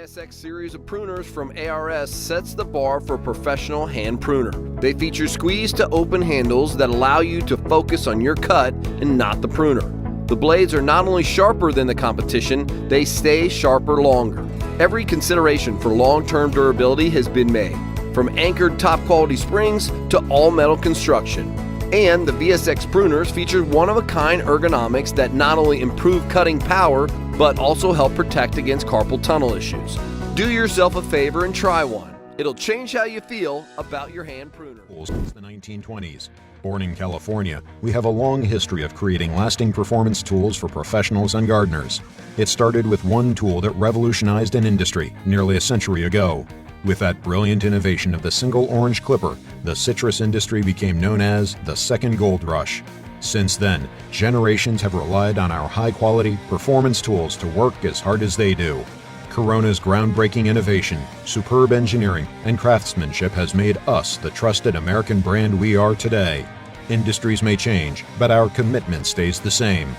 VSX series of pruners from ARS sets the bar for a professional hand pruner. They feature squeeze to open handles that allow you to focus on your cut and not the pruner. The blades are not only sharper than the competition, they stay sharper longer. Every consideration for long-term durability has been made, from anchored top-quality springs to all-metal construction. And the VSX pruners feature one-of-a-kind ergonomics that not only improve cutting power, but also help protect against carpal tunnel issues. Do yourself a favor and try one. It'll change how you feel about your hand pruner. Since the 1920s. Born in California, we have a long history of creating lasting performance tools for professionals and gardeners. It started with one tool that revolutionized an industry nearly a century ago. With that brilliant innovation of the single orange clipper, the citrus industry became known as the second gold rush. Since then, generations have relied on our high-quality performance tools to work as hard as they do. Corona's groundbreaking innovation, superb engineering, and craftsmanship has made us the trusted American brand we are today. Industries may change, but our commitment stays the same.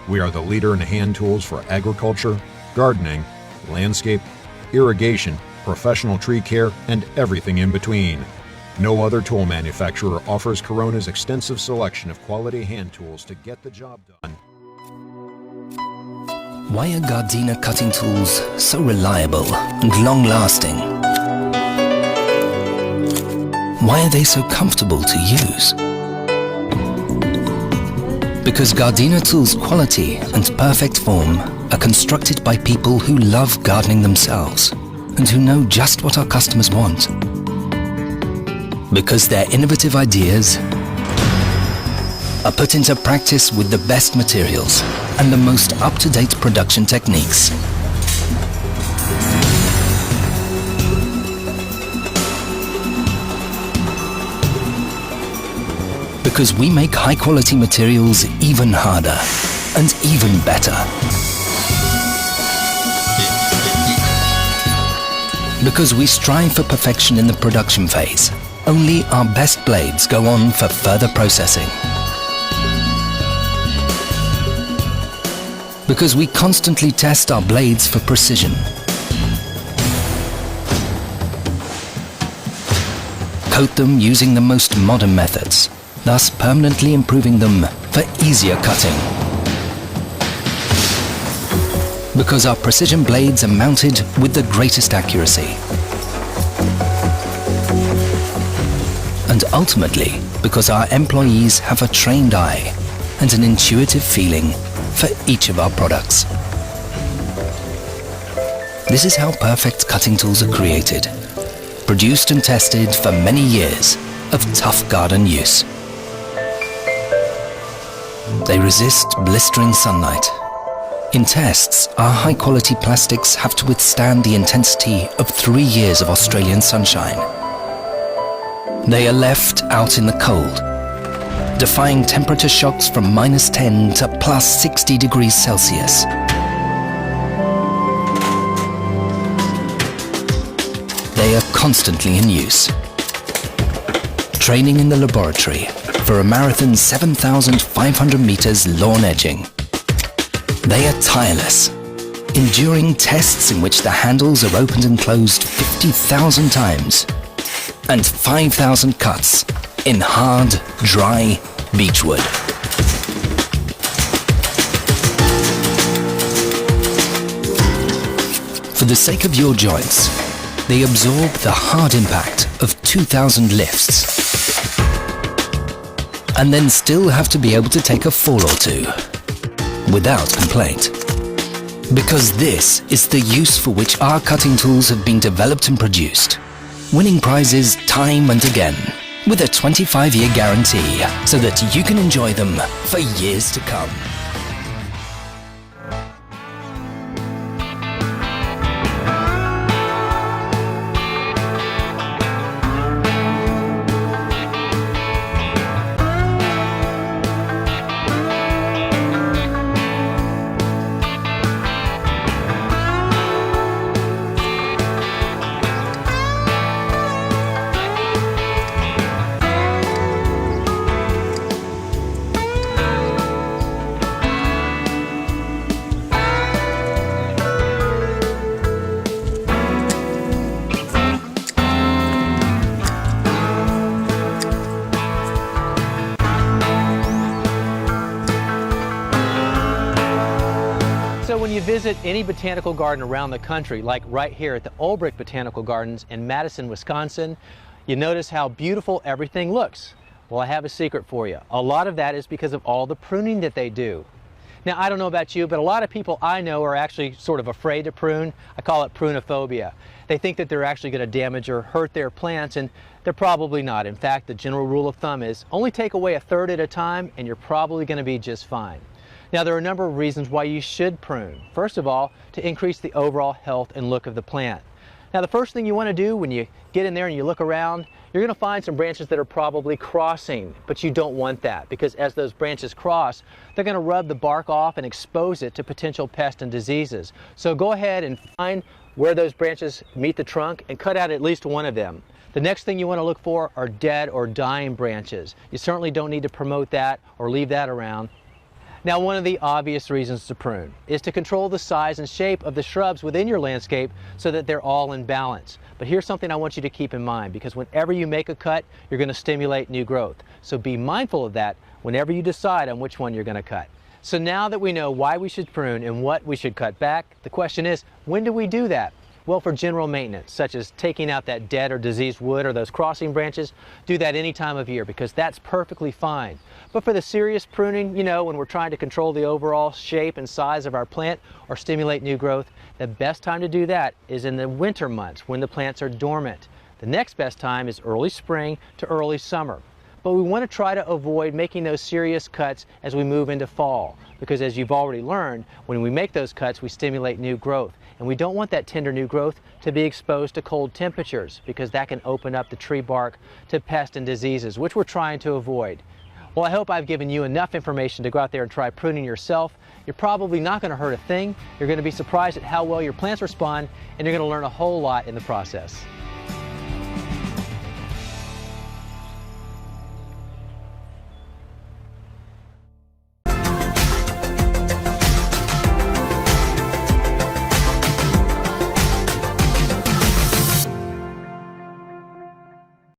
We are the leader in hand tools for agriculture, gardening, landscape, irrigation, professional tree care, and everything in between. No other tool manufacturer offers Corona's extensive selection of quality hand tools to get the job done. Why are Gardena cutting tools so reliable and long-lasting? Why are they so comfortable to use? Because Gardena tools' quality and perfect form are constructed by people who love gardening themselves and who know just what our customers want. Because their innovative ideas are put into practice with the best materials and the most up-to-date production techniques. Because we make high-quality materials even harder and even better. Because we strive for perfection in the production phase. Only our best blades go on for further processing. Because we constantly test our blades for precision. Coat them using the most modern methods, thus permanently improving them for easier cutting. Because our precision blades are mounted with the greatest accuracy. And ultimately, because our employees have a trained eye and an intuitive feeling for each of our products. This is how perfect cutting tools are created, produced and tested for many years of tough garden use. They resist blistering sunlight. In tests, our high-quality plastics have to withstand the intensity of 3 years of Australian sunshine. They are left out in the cold, defying temperature shocks from -10 to +60 degrees Celsius. They are constantly in use. Training in the laboratory for a marathon 7,500 meters lawn edging. They are tireless, enduring tests in which the handles are opened and closed 50,000 times and 5,000 cuts in hard, dry beechwood. For the sake of your joints, they absorb the hard impact of 2,000 lifts and then still have to be able to take a fall or two without complaint. Because this is the use for which our cutting tools have been developed and produced, winning prizes time and again, with a 25-year guarantee, so that you can enjoy them for years to come. visit any botanical garden around the country, like right here at the Olbrich Botanical Gardens in Madison, Wisconsin, you notice how beautiful everything looks. Well, I have a secret for you. A lot of that is because of all the pruning that they do. Now, I don't know about you, but a lot of people I know are actually sort of afraid to prune. I call it prunophobia. They think that they're actually going to damage or hurt their plants, and they're probably not. In fact, the general rule of thumb is only take away a third at a time, and you're probably going to be just fine. Now, there are a number of reasons why you should prune. First of all, to increase the overall health and look of the plant. Now, the first thing you want to do when you get in there and you look around, you're going to find some branches that are probably crossing, but you don't want that, because as those branches cross, they're going to rub the bark off and expose it to potential pests and diseases. So go ahead and find where those branches meet the trunk and cut out at least one of them. The next thing you want to look for are dead or dying branches. You certainly don't need to promote that or leave that around. Now, one of the obvious reasons to prune is to control the size and shape of the shrubs within your landscape so that they're all in balance. But here's something I want you to keep in mind, because whenever you make a cut, you're going to stimulate new growth. So be mindful of that whenever you decide on which one you're going to cut. So now that we know why we should prune and what we should cut back, the question is, when do we do that? Well, for general maintenance, such as taking out that dead or diseased wood or those crossing branches, do that any time of year, because that's perfectly fine. But for the serious pruning, you know, when we're trying to control the overall shape and size of our plant or stimulate new growth, the best time to do that is in the winter months when the plants are dormant. The next best time is early spring to early summer. But we want to try to avoid making those serious cuts as we move into fall, because as you've already learned, when we make those cuts, we stimulate new growth. And we don't want that tender new growth to be exposed to cold temperatures, because that can open up the tree bark to pests and diseases, which we're trying to avoid. Well, I hope I've given you enough information to go out there and try pruning yourself. You're probably not going to hurt a thing. You're going to be surprised at how well your plants respond, and you're going to learn a whole lot in the process.